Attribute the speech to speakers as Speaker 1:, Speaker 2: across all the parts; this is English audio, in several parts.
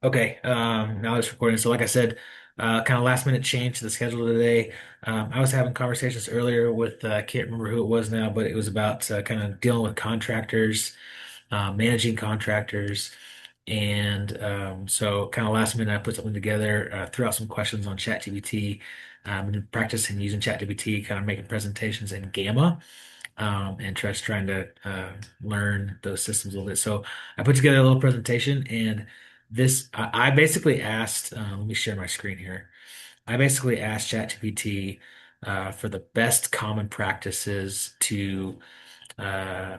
Speaker 1: Okay, now it's recording. So, like I said, kind of last minute change to the schedule today. I was having conversations earlier with, I can't remember who it was now, but it was about kind of dealing with contractors, managing contractors. And so, kind of last minute, I put something together, threw out some questions on ChatGPT, been practicing using ChatGPT, kind of making presentations in Gamma, and trying to learn those systems a little bit. So I put together a little presentation, and I basically asked. Let me share my screen here. I basically asked ChatGPT for the best common practices to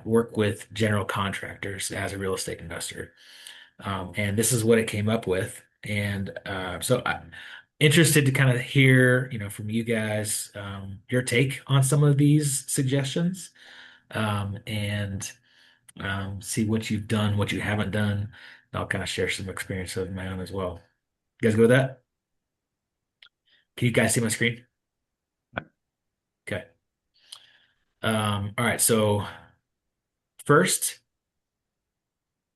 Speaker 1: work with general contractors as a real estate investor, and this is what it came up with. And so I'm interested to kind of hear, from you guys, your take on some of these suggestions, and see what you've done, what you haven't done. I'll kind of share some experience of my own as well. You guys go with that? Can you guys see my screen? Okay. All right. So first,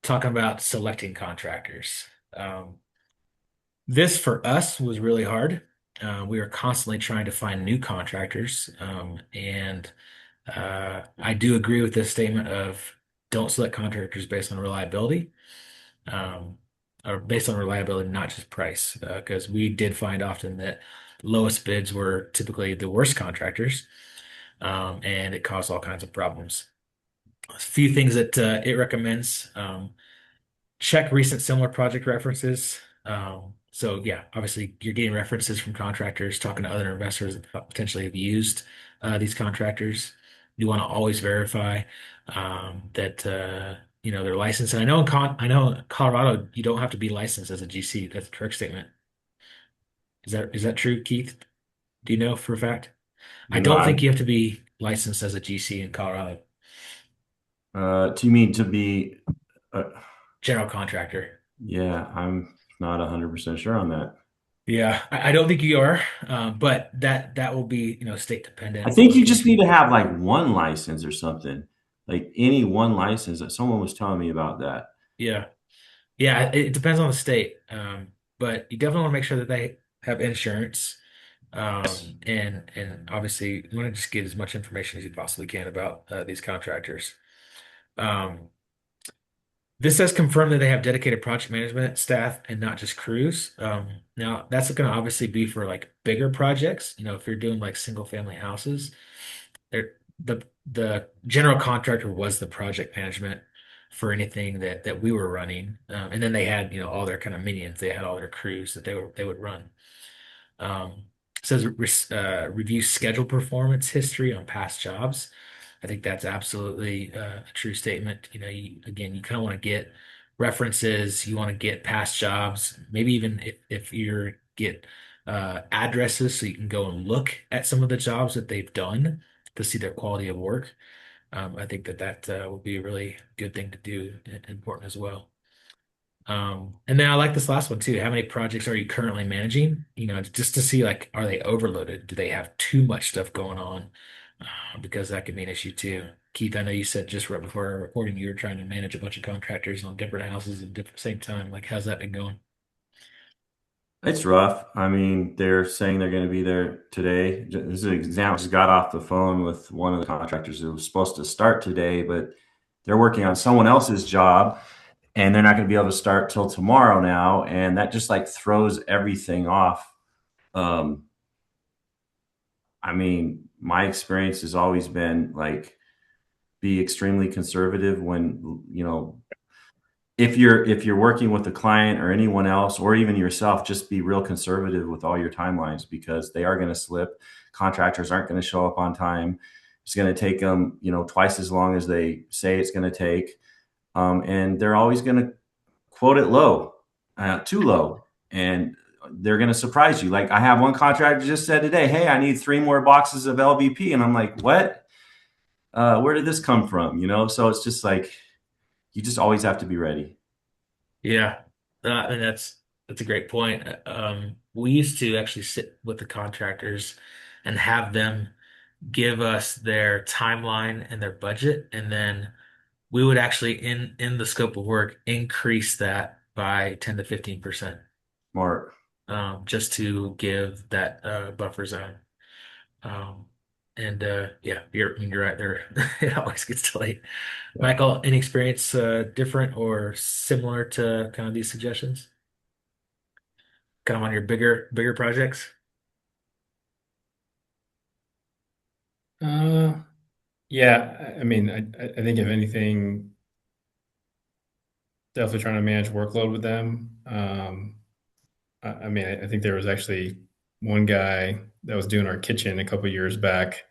Speaker 1: talking about selecting contractors. This for us was really hard. We were constantly trying to find new contractors, and I do agree with this statement of don't select contractors based on reliability. um, or based on reliability, not just price, because we did find often that lowest bids were typically the worst contractors, and it caused all kinds of problems. A few things that it recommends: check recent similar project references. So yeah, obviously you're getting references from contractors, talking to other investors that potentially have used these contractors. You want to always verify that they're licensed. And I know in Colorado you don't have to be licensed as a GC. That's a correct statement. Is that true, Keith? Do you know for a fact? I
Speaker 2: No,
Speaker 1: don't think you have to be licensed as a GC in Colorado.
Speaker 2: do you mean to be? Uh,
Speaker 1: General contractor.
Speaker 2: yeah, I'm not 100% sure on that.
Speaker 1: Yeah, I don't think you are, but that will be, state
Speaker 2: I
Speaker 1: dependent,
Speaker 2: think you just need
Speaker 1: location.
Speaker 2: to have like one license or something, like any one license. That someone was telling me about that.
Speaker 1: Yeah, yeah, it depends on the state, but you definitely want to make sure that they have insurance, and obviously you want to just get as much information as you possibly can about these contractors. Um, This says confirm that they have dedicated project management staff and not just crews. Now that's going to obviously be for like bigger projects. If you're doing like single family houses, they're, the general contractor was the project management for anything that we were running, and then they had all their kind of minions. They had all their crews that they would run. It says review schedule performance history on past jobs. I think that's absolutely a true statement. Again, you kind of want to get references. You want to get past jobs. Maybe even if you get addresses so you can go and look at some of the jobs that they've done to see their quality of work. I think that would be a really good thing to do and important as well. And then I like this last one too. How many projects are you currently managing? Just to see like, are they overloaded? Do they have too much stuff going on? Because that could be an issue too. Keith, I know you said just right before our recording you were trying to manage a bunch of contractors on different houses at different same time. Like, how's that been going?
Speaker 2: It's rough. I mean, they're saying they're going to be there today. This is an example. Just got off the phone with one of the contractors who was supposed to start today, but they're working on someone else's job and they're not going to be able to start till tomorrow now. And that just like throws everything off. Um, I mean, my experience has always been like be extremely conservative when, if you're working with a client or anyone else or even yourself, just be real conservative with all your timelines because they are going to slip. Contractors aren't going to show up on time. It's going to take them, twice as long as they say it's going to take, and they're always going to quote it low, too low, and they're going to surprise you. Like I have one contractor just said today, "Hey, I need 3 more boxes of LVP," and I'm like, "What? Where did this come from?" So it's just like you just always have to be ready.
Speaker 1: Yeah, and that's a great point. We used to actually sit with the contractors and have them give us their timeline and their budget, and then we would actually in the scope of work increase that. by 10 to 15%,
Speaker 2: Smart.
Speaker 1: just to give that buffer zone. Um, and yeah, you're right there. It always gets delayed.
Speaker 2: Yeah.
Speaker 1: Michael, any experience different or similar to kind of these suggestions? Kind of on your bigger projects?
Speaker 3: Uh, yeah, I mean, I think if anything, definitely trying to manage workload with them. I mean, I think there was actually one guy that was doing our kitchen a couple years back.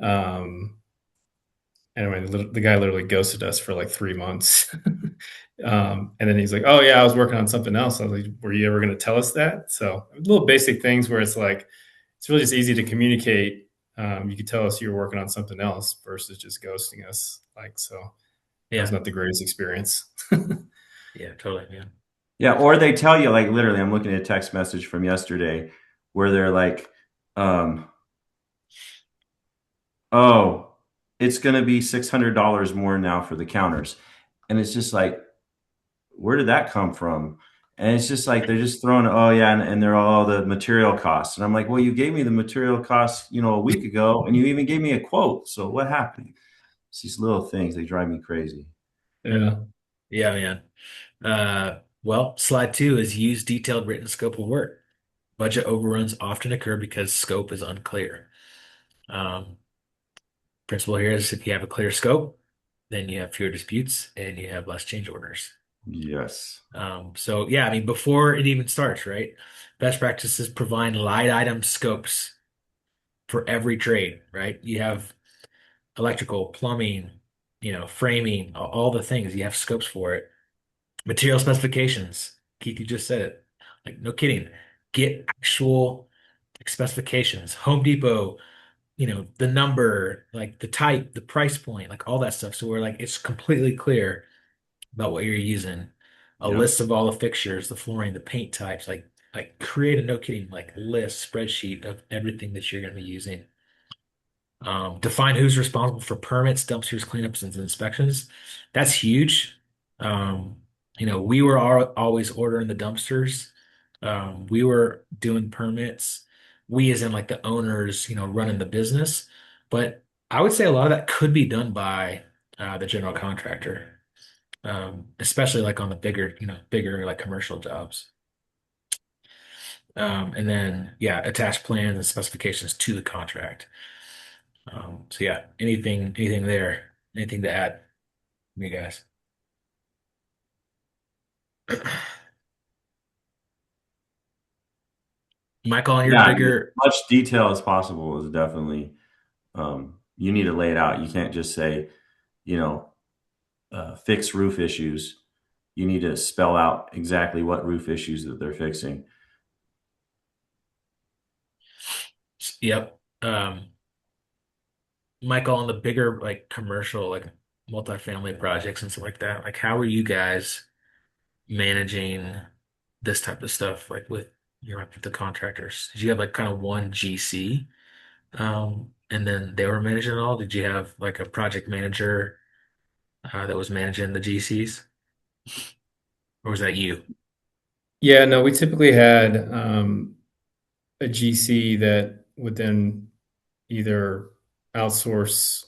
Speaker 3: Um, and I mean, the guy literally ghosted us for like 3 months. And then he's like, "Oh yeah, I was working on something else." I was like, "Were you ever going to tell us that?" So little basic things where it's like it's really just easy to communicate. You could tell us you were working on something else versus just ghosting us. Like so, that was
Speaker 1: Yeah,
Speaker 3: not the greatest experience.
Speaker 1: yeah, totally. Yeah,
Speaker 2: Yeah, or they tell you like literally, I'm looking at a text message from yesterday where they're like, um, "Oh, it's going to be $600 more now for the counters," and it's just like, where did that come from? And it's just like they're just throwing, oh yeah, and they're all the material costs, and I'm like, well, you gave me the material costs, a week ago, and you even gave me a quote. So what happened? It's these little things they drive me crazy.
Speaker 3: Yeah.
Speaker 1: yeah, man. Well, slide two is use detailed written scope of work. Budget overruns often occur because scope is unclear. Um, Principle here is if you have a clear scope, then you have fewer disputes and you have less change orders.
Speaker 2: Yes.
Speaker 1: So yeah, I mean, before it even starts, right? Best practices provide light item scopes for every trade, right? You have electrical, plumbing, framing, all the things. You have scopes for it. Material specifications. Keith, you just said it. Like, no kidding. Get actual specifications. Home Depot, the number, like the type, the price point, like all that stuff. So we're like, it's completely clear about what you're using. A
Speaker 2: Yep.
Speaker 1: list of all the fixtures, the flooring, the paint types, like create a no kidding like list spreadsheet of everything that you're going to be using. Define who's responsible for permits, dumpsters, cleanups, and inspections. That's huge. Um, we were always ordering the dumpsters. We were doing permits. We, as in like the owners, running the business. But I would say a lot of that could be done by the general contractor, especially like on the bigger like commercial jobs. And then, yeah, attach plans and specifications to the contract. So yeah, anything there, anything to add, you guys? Michael, on your
Speaker 2: Yeah, as
Speaker 1: bigger,
Speaker 2: much detail as possible is definitely, you need to lay it out. You can't just say, you know, fix roof issues. You need to spell out exactly what roof issues that they're fixing.
Speaker 1: yep. Michael, on the bigger like commercial, like multifamily projects and stuff like that, like how are you guys managing this type of stuff, like with the contractors? Did you have like kind of one GC, and then they were managing it all? Did you have like a project manager that was managing the GCs, or was that you?
Speaker 3: Yeah, no, we typically had a GC that would then either outsource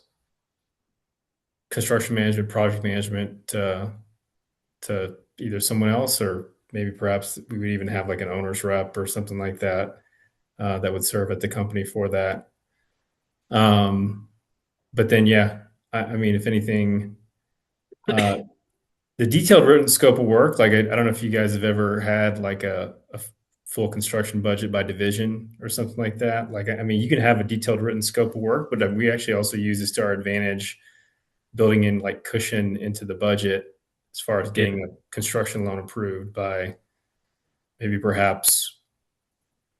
Speaker 3: construction management, project management to either someone else, or maybe perhaps we would even have like an owner's rep or something like that that would serve at the company for that. Um, but then, yeah, I mean, if anything, uh, the detailed written scope of work, like I don't know if you guys have ever had like a full construction budget by division or something like that. Like, I mean, you can have a detailed written scope of work, but we actually also use this to our advantage, building in like cushion into the budget as far as
Speaker 1: Yeah.
Speaker 3: getting a construction loan approved by maybe perhaps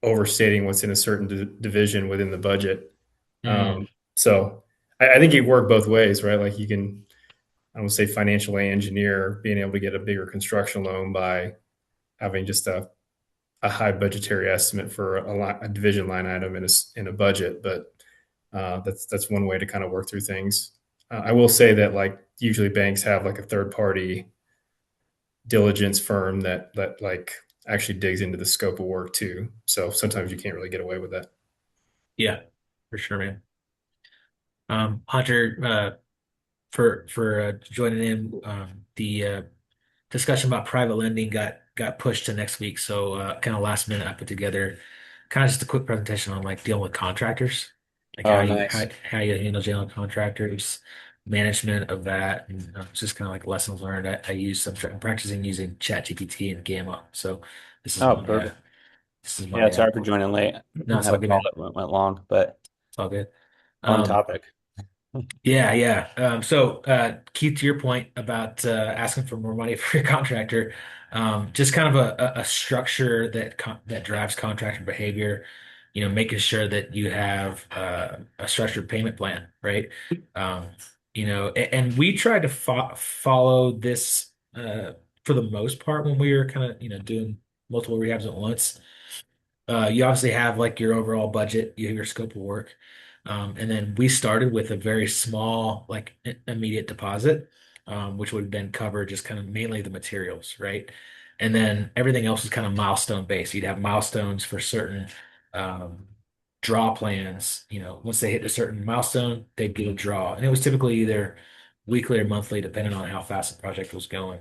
Speaker 3: overstating what's in a certain division within the budget.
Speaker 1: Mm,
Speaker 3: So I think it work both ways, right? Like you can, I would say, financially engineer being able to get a bigger construction loan by having just a high budgetary estimate for a division line item in a budget. But that's one way to kind of work through things. I will say that like usually banks have like a third party diligence firm that like actually digs into the scope of work too. So sometimes you can't really get away with that.
Speaker 1: Yeah, for sure, man. Hunter, for joining in. The discussion about private lending got pushed to next week, so kind of last minute I put together kind of just a quick presentation on like dealing with contractors, like
Speaker 4: Oh, nice.
Speaker 1: how you handle dealing with contractors, management of that, and just kind of like lessons learned. I'm practicing using ChatGPT and Gamma, so this is
Speaker 4: Oh,
Speaker 1: my
Speaker 4: perfect.
Speaker 1: this is
Speaker 4: Yeah,
Speaker 1: my
Speaker 4: sorry for joining late.
Speaker 1: no, it's
Speaker 4: Had
Speaker 1: all
Speaker 4: a
Speaker 1: good,
Speaker 4: call
Speaker 1: man.
Speaker 4: that went long, but
Speaker 1: It's all good.
Speaker 4: fun
Speaker 1: Um,
Speaker 4: topic.
Speaker 1: Yeah, yeah. Keith, to your point about asking for more money for your contractor, just kind of a structure that drives contractor behavior. Making sure that you have a structured payment plan, right? Um, and we tried to follow this for the most part when we were kind of doing multiple rehabs at once. You obviously have like your overall budget, you have your scope of work. And then we started with a very small, like immediate deposit, which would then cover just kind of mainly the materials, right? And then everything else is kind of milestone based. You'd have milestones for certain um, draw plans. Once they hit a certain milestone, they'd get a draw. And it was typically either weekly or monthly, depending on how fast the project was going.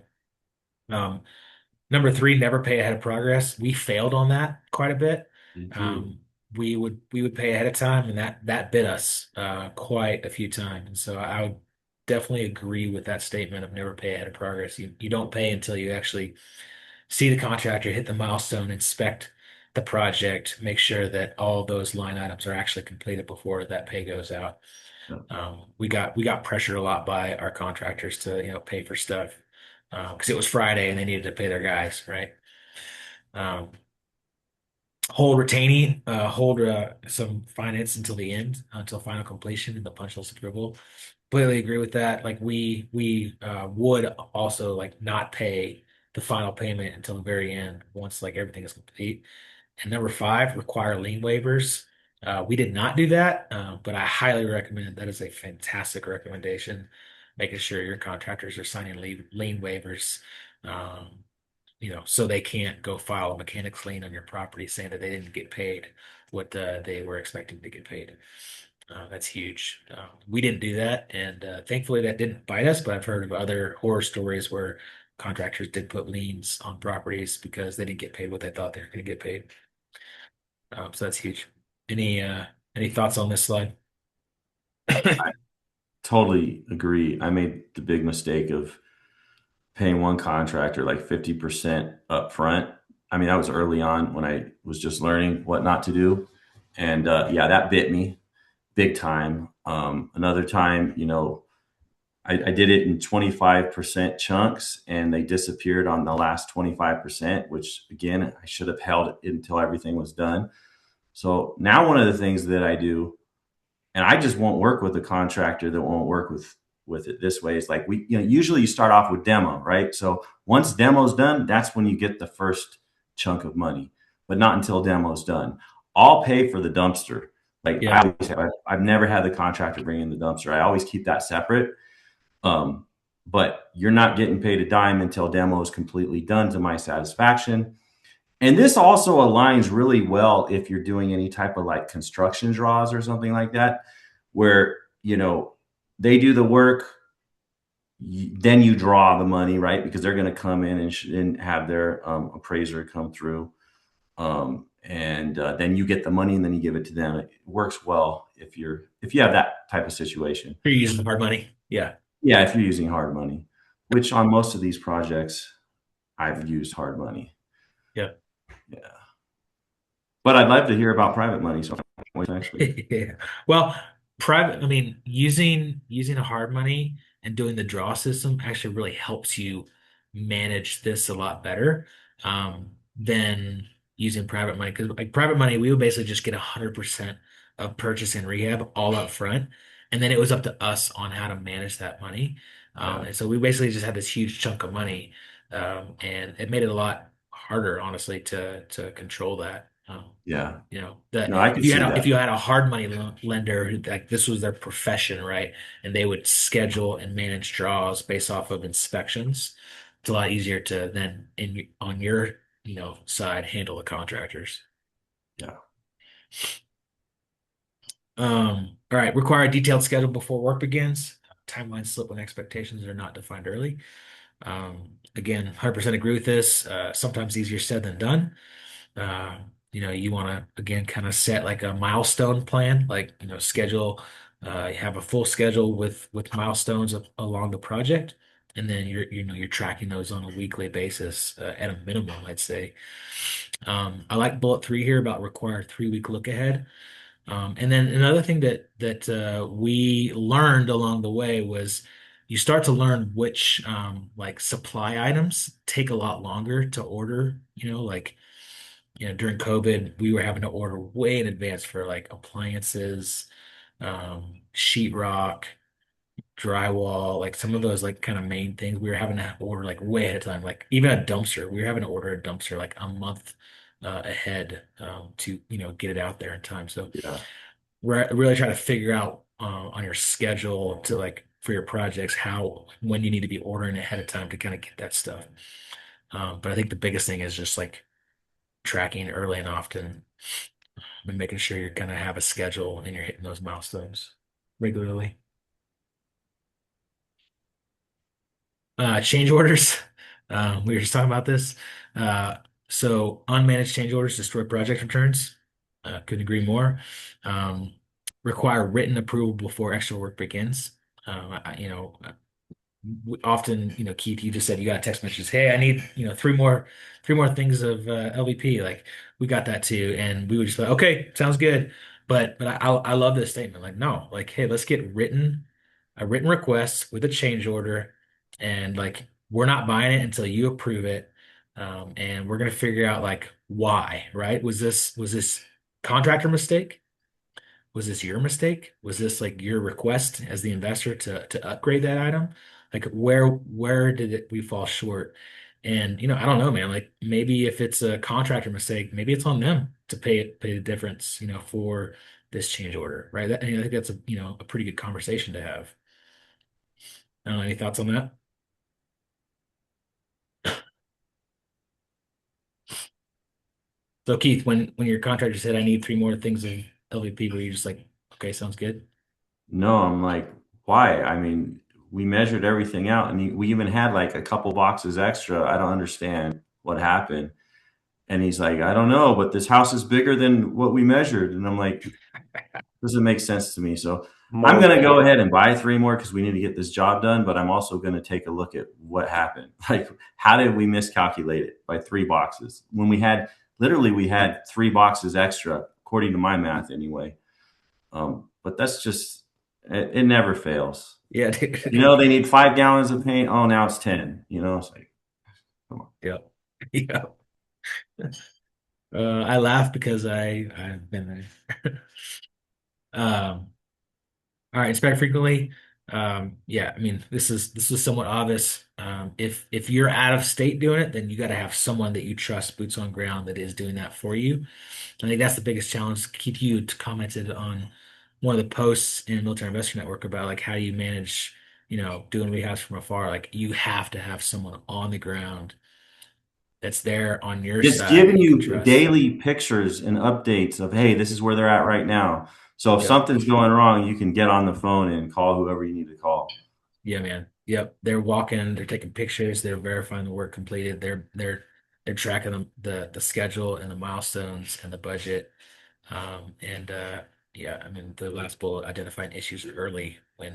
Speaker 1: Um, Number three, never pay ahead of progress. We failed on that quite a bit.
Speaker 2: Me too.
Speaker 1: Um, we would pay ahead of time, and that bit us quite a few times. And so I would definitely agree with that statement of never pay ahead of progress. You don't pay until you actually see the contractor hit the milestone, inspect the project, make sure that all those line items are actually completed before that pay goes out.
Speaker 2: Yeah.
Speaker 1: We got pressured a lot by our contractors to pay for stuff because it was Friday and they needed to pay their guys, right? Um, hold some finance until the end, until final completion and the punch list approval. Completely agree with that. Like we would also like not pay the final payment until the very end once like everything is complete. And number five, require lien waivers. We did not do that, but I highly recommend. That is a fantastic recommendation. Making sure your contractors are signing lien waivers, um, so they can't go file a mechanics lien on your property saying that they didn't get paid what they were expecting to get paid. That's huge. We didn't do that, and thankfully that didn't bite us. But I've heard of other horror stories where contractors did put liens on properties because they didn't get paid what they thought they were going to get paid. So that's huge. Any uh any thoughts on this slide?
Speaker 2: I totally agree. I made the big mistake of paying one contractor like 50% up front. I mean, that was early on when I was just learning what not to do. And yeah, that bit me big time. Another time, I did it in 25% chunks and they disappeared on the last 25%, which again, I should have held it until everything was done. So now one of the things that I do, and I just won't work with a contractor that won't work with it this way. Is like usually you start off with demo, right? So once demo's done, that's when you get the first chunk of money, but not until demo's done. I'll pay for the dumpster. Like I
Speaker 1: Yeah.
Speaker 2: always have, I've never had the contractor bring in the dumpster. I always keep that separate. Um, but you're not getting paid a dime until demo is completely done to my satisfaction. And this also aligns really well if you're doing any type of like construction draws or something like that, where, they do the work, then you draw the money, right? Because they're going to come in and have their appraiser come through. And then you get the money and then you give it to them. It works well if you have that type of situation.
Speaker 1: You're using hard money. Yeah.
Speaker 2: Yeah, if you're using hard money, which on most of these projects, I've used hard money.
Speaker 1: Yeah.
Speaker 2: Yeah. But I'd love to hear about private money. So actually,
Speaker 1: Yeah. Well, private, I mean, using a hard money and doing the draw system actually really helps you manage this a lot better than using private money. Because like private money, we would basically just get 100% of purchase and rehab all up front. And then it was up to us on how to manage that money.
Speaker 2: yeah,
Speaker 1: And so we basically just had this huge chunk of money. And it made it a lot harder, honestly, to control that.
Speaker 2: yeah.
Speaker 1: That
Speaker 2: No, I
Speaker 1: if
Speaker 2: could
Speaker 1: you had
Speaker 2: see
Speaker 1: a if
Speaker 2: that.
Speaker 1: you had a hard money lender who like this was their profession, right? And they would schedule and manage draws based off of inspections. it's a lot easier to then on your side handle the contractors.
Speaker 2: Yeah.
Speaker 1: All right, require a detailed schedule before work begins. Timeline slip when expectations are not defined early. Again, 100% agree with this. Sometimes easier said than done. You want to again kind of set like a milestone plan, like schedule. You have a full schedule with milestones along the project, and then you're tracking those on a weekly basis at a minimum, I'd say. I like bullet three here about require 3 week look ahead. And then another thing that we learned along the way was you start to learn which like supply items take a lot longer to order. Like during COVID, we were having to order way in advance for like appliances, sheetrock, drywall, like some of those like kind of main things. We were having to order like way ahead of time. Like even a dumpster, we were having to order a dumpster like a month ahead to get it out there in time. So
Speaker 2: Yeah.
Speaker 1: really try to figure out on your schedule to like for your projects how when you need to be ordering ahead of time to kind of get that stuff. But I think the biggest thing is just like tracking early and often and making sure you're gonna have a schedule and you're hitting those milestones regularly. Change orders. We were just talking about this. Uh, so unmanaged change orders destroy project returns. Couldn't agree more. Um, require written approval before extra work begins. Often, Keith, you just said you got text messages. Hey, I need, three more things of LVP. Like we got that too, and we would just be like, okay, sounds good. But I love this statement. Like, no, like, hey, let's get a written request with a change order, and like we're not buying it until you approve it, and we're gonna figure out like why, right? Was this contractor mistake? Was this your mistake? Was this like your request as the investor to upgrade that item? Like where did we fall short? And I don't know, man. Like maybe if it's a contractor mistake, maybe it's on them to pay the difference, for this change order, right? I think that's a pretty good conversation to have. I don't know, any thoughts on that? So Keith, when your contractor said I need three more things of LVP, were you just like, okay, sounds good?
Speaker 2: No, I'm like, why? I mean, we measured everything out and we even had like a couple boxes extra. I don't understand what happened. And he's like, I don't know, but this house is bigger than what we measured. And I'm like, doesn't make sense to me. So I'm
Speaker 4: More
Speaker 2: going to go
Speaker 4: power.
Speaker 2: ahead and buy three more because we need to get this job done. But I'm also going to take a look at what happened. Like, how did we miscalculate it by 3 boxes when we had 3 boxes extra, according to my math anyway. But that's just, it never fails.
Speaker 1: Yeah, dude.
Speaker 2: They need 5 gallons of paint. Oh, now it's 10. It's like, come on.
Speaker 1: Yep. Yep. I laugh because I've been there. Um, all right, inspect frequently. Yeah, I mean this is somewhat obvious. If you're out of state doing it, then you got to have someone that you trust, boots on ground, that is doing that for you. I think that's the biggest challenge. Keith, you had commented on one of the posts in Military Investor Network about like how you manage, doing rehabs from afar. Like you have to have someone on the ground that's there on your
Speaker 2: It's
Speaker 1: side that
Speaker 2: giving
Speaker 1: you can
Speaker 2: you
Speaker 1: trust.
Speaker 2: daily pictures and updates of, hey, this is where they're at right now. So if
Speaker 1: Yep.
Speaker 2: something's going wrong, you can get on the phone and call whoever you need to call.
Speaker 1: Yeah, man. Yep. They're walking, they're taking pictures, they're verifying the work completed. They're tracking the schedule and the milestones and the budget. And yeah, I mean the last bullet identifying issues early when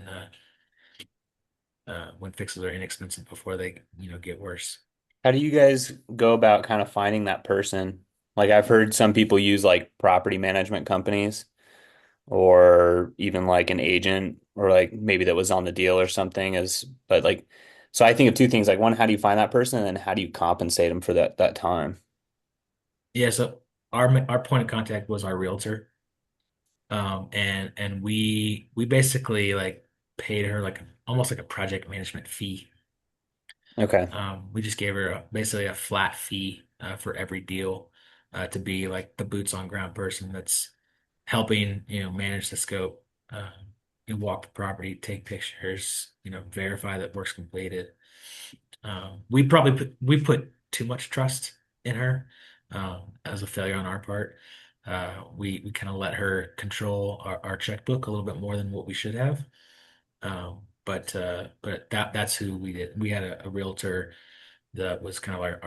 Speaker 1: fixes are inexpensive before they, get worse.
Speaker 4: How do you guys go about kind of finding that person? Like I've heard some people use like property management companies or even like an agent or like maybe that was on the deal or something but like so I think of two things like one, how do you find that person and then how do you compensate them for that time?
Speaker 1: Yeah, so our point of contact was our realtor. And we basically like paid her like almost like a project management fee.
Speaker 4: Okay.
Speaker 1: We just gave her basically a flat fee for every deal to be like the boots on ground person that's helping, manage the scope, and walk the property, take pictures, verify that work's completed. We put too much trust in her, as a failure on our part. We kind of let her control our checkbook a little bit more than what we should have. But that's who we did. We had a realtor that was kind of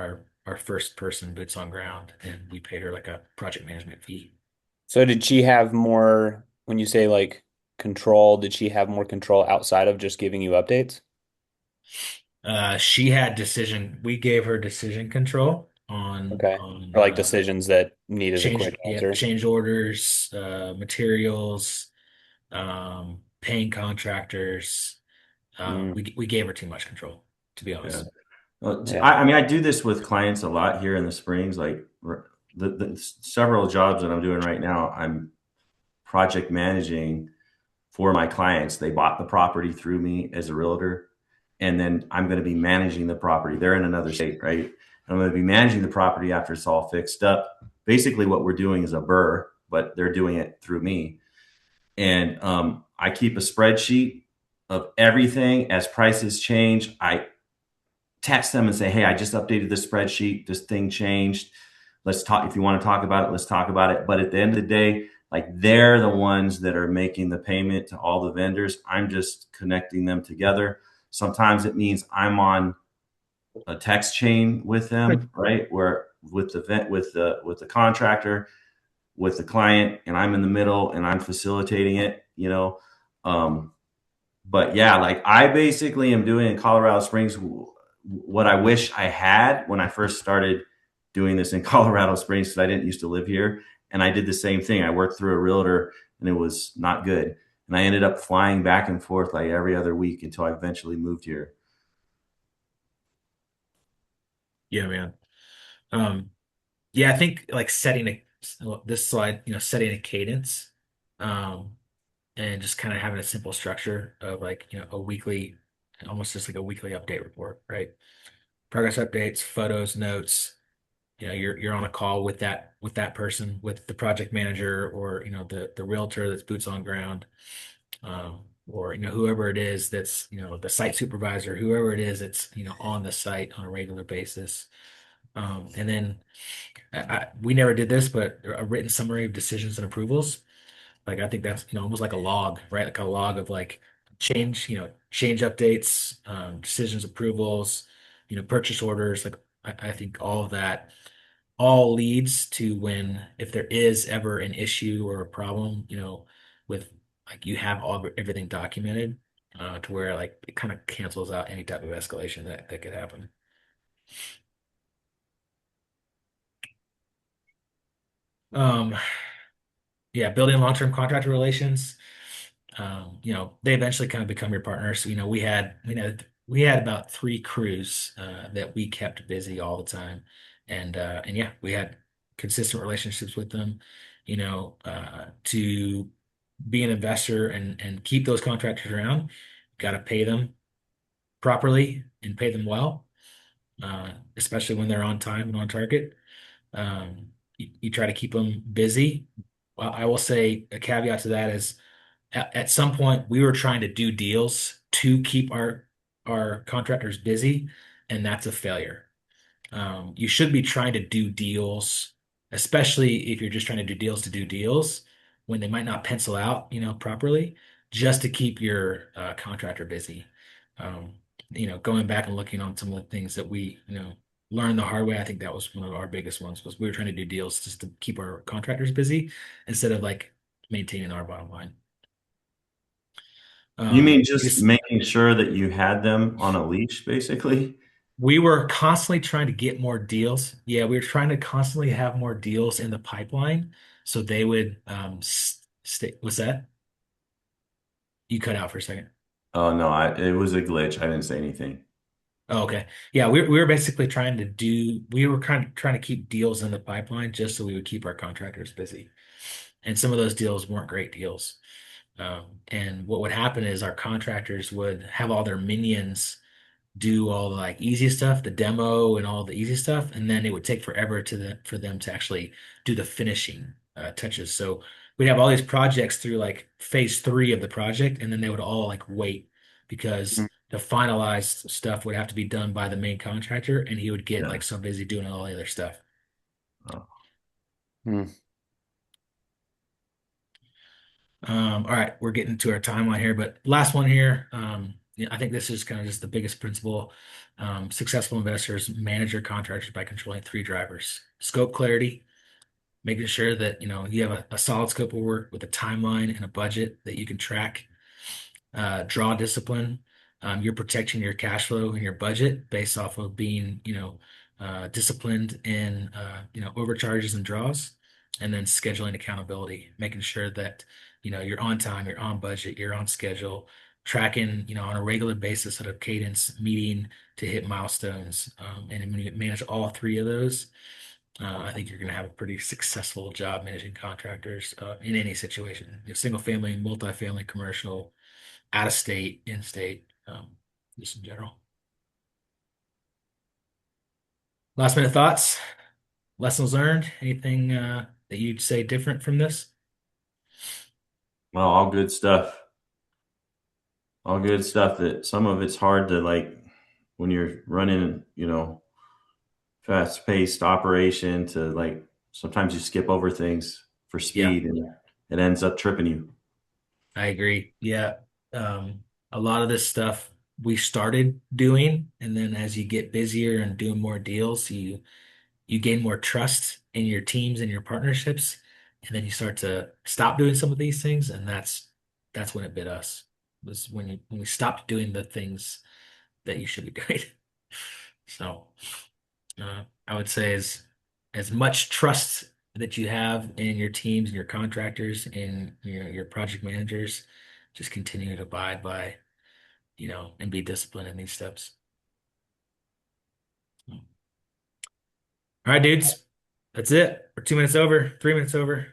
Speaker 1: our first person boots on ground, and we paid her like a project management fee.
Speaker 4: So did she have more, when you say like control, did she have more control outside of just giving you updates?
Speaker 1: She had decision. We gave her decision control
Speaker 4: Okay.
Speaker 1: on
Speaker 4: Or like decisions that needed a quick answer.
Speaker 1: change orders, materials, paying contractors.
Speaker 4: Mm,
Speaker 1: We gave her too much control, to be
Speaker 2: Yeah.
Speaker 1: honest.
Speaker 2: Well,
Speaker 4: yeah.
Speaker 2: I mean, I do this with clients a lot here in the Springs. Like the several jobs that I'm doing right now, I'm project managing for my clients. They bought the property through me as a realtor, and then I'm going to be managing the property. They're in another state, right? And I'm going to be managing the property after it's all fixed up. Basically, what we're doing is a burr, but they're doing it through me. And I keep a spreadsheet of everything as prices change. I text them and say, "Hey, I just updated the spreadsheet. This thing changed. Let's talk. If you want to talk about it, let's talk about it." But at the end of the day, like they're the ones that are making the payment to all the vendors. I'm just connecting them together. Sometimes it means I'm on a text chain with them, right? Where with the with the contractor, with the client, and I'm in the middle and I'm facilitating it. Um, but yeah, like I basically am doing in Colorado Springs what I wish I had when I first started doing this in Colorado Springs because I didn't used to live here. And I did the same thing. I worked through a realtor and it was not good. And I ended up flying back and forth like every other week until I eventually moved here.
Speaker 1: Yeah, man. Um, yeah, I think like this slide, setting a cadence, um, and just kind of having a simple structure of like, a weekly, almost just like a weekly update report, right? Progress updates, photos, notes. You're on a call with that person, with the project manager, or the realtor that's boots on ground, or whoever it is that's the site supervisor, whoever it is that's on the site on a regular basis. And then we never did this, but a written summary of decisions and approvals. Like I think that's almost like a log, right? Like a log of like change updates, decisions, approvals, purchase orders. Like I think all of that all leads to when if there is ever an issue or a problem, with like you have everything documented, to where like it kind of cancels out any type of escalation that could happen. Um, yeah, building long-term contractor relations. They eventually kind of become your partners. So, we had about three crews that we kept busy all the time, and yeah, we had consistent relationships with them. To be an investor and keep those contractors around, got to pay them properly and pay them well, especially when they're on time and on target. You try to keep them busy. Well, I will say a caveat to that is at some point we were trying to do deals to keep our contractors busy, and that's a failure. You should be trying to do deals, especially if you're just trying to do deals to do deals when they might not pencil out, properly, just to keep your contractor busy. Um, going back and looking on some of the things that we, learned the hard way, I think that was one of our biggest ones was we were trying to do deals just to keep our contractors busy instead of like maintaining our bottom line.
Speaker 2: You mean just
Speaker 1: Because
Speaker 2: making sure that you had them on a leash, basically?
Speaker 1: we were constantly trying to get more deals. Yeah, we were trying to constantly have more deals in the pipeline so they would stay. What's that? You cut out for a second.
Speaker 2: Oh no, it was a glitch. I didn't say anything.
Speaker 1: Oh, okay. Yeah, we were basically we were kind of trying to keep deals in the pipeline just so we would keep our contractors busy. And some of those deals weren't great deals. And what would happen is our contractors would have all their minions do all the like easy stuff, the demo and all the easy stuff, and then it would take forever for them to actually do the finishing touches. So we'd have all these projects through like phase 3 of the project, and then they would all like wait because the finalized stuff would have to be done by the main contractor, and he would get
Speaker 2: Yeah.
Speaker 1: like so busy doing all the other stuff.
Speaker 2: Oh,
Speaker 4: Hmm.
Speaker 1: All right, we're getting to our timeline here, but last one here. I think this is kind of just the biggest principle. Successful investors manage their contractors by controlling three drivers: scope clarity, making sure that you have a solid scope of work with a timeline and a budget that you can track. Draw discipline. You're protecting your cash flow and your budget based off of being, disciplined in, overcharges and draws, and then scheduling accountability, making sure that, you're on time, you're on budget, you're on schedule, tracking, on a regular basis at a cadence meeting to hit milestones. And when you manage all three of those, I think you're going to have a pretty successful job managing contractors in any situation, single family, multifamily, commercial, out of state, in state, just in general. Last minute thoughts, lessons learned, anything that you'd say different from this?
Speaker 2: well, all good stuff. All good stuff that some of it's hard to like when you're running, fast paced operation to like sometimes you skip over things for
Speaker 1: Yeah,
Speaker 2: speed and it ends up tripping you.
Speaker 1: I agree. Yeah. A lot of this stuff we started doing, and then as you get busier and doing more deals, you gain more trust in your teams and your partnerships, and then you start to stop doing some of these things, and that's when it bit us. Was when we stopped doing the things that you should be doing. So I would say as much trust that you have in your teams and your contractors and your project managers, just continue to abide by, and be disciplined in these steps. All right, dudes. That's it. We're 2 minutes over, 3 minutes over.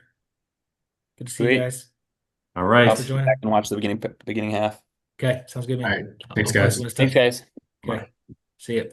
Speaker 1: Good to see you
Speaker 4: Sweet.
Speaker 1: guys.
Speaker 2: All
Speaker 4: I'll
Speaker 1: Thanks for
Speaker 2: right.
Speaker 4: sit back
Speaker 1: joining.
Speaker 4: and watch the beginning half.
Speaker 1: Okay, sounds good,
Speaker 3: All
Speaker 1: man.
Speaker 3: right.
Speaker 1: I'll
Speaker 3: Thanks,
Speaker 1: call you
Speaker 3: guys.
Speaker 1: when it's
Speaker 4: Thanks,
Speaker 1: done.
Speaker 4: guys.
Speaker 2: Bye.
Speaker 1: Okay, see you.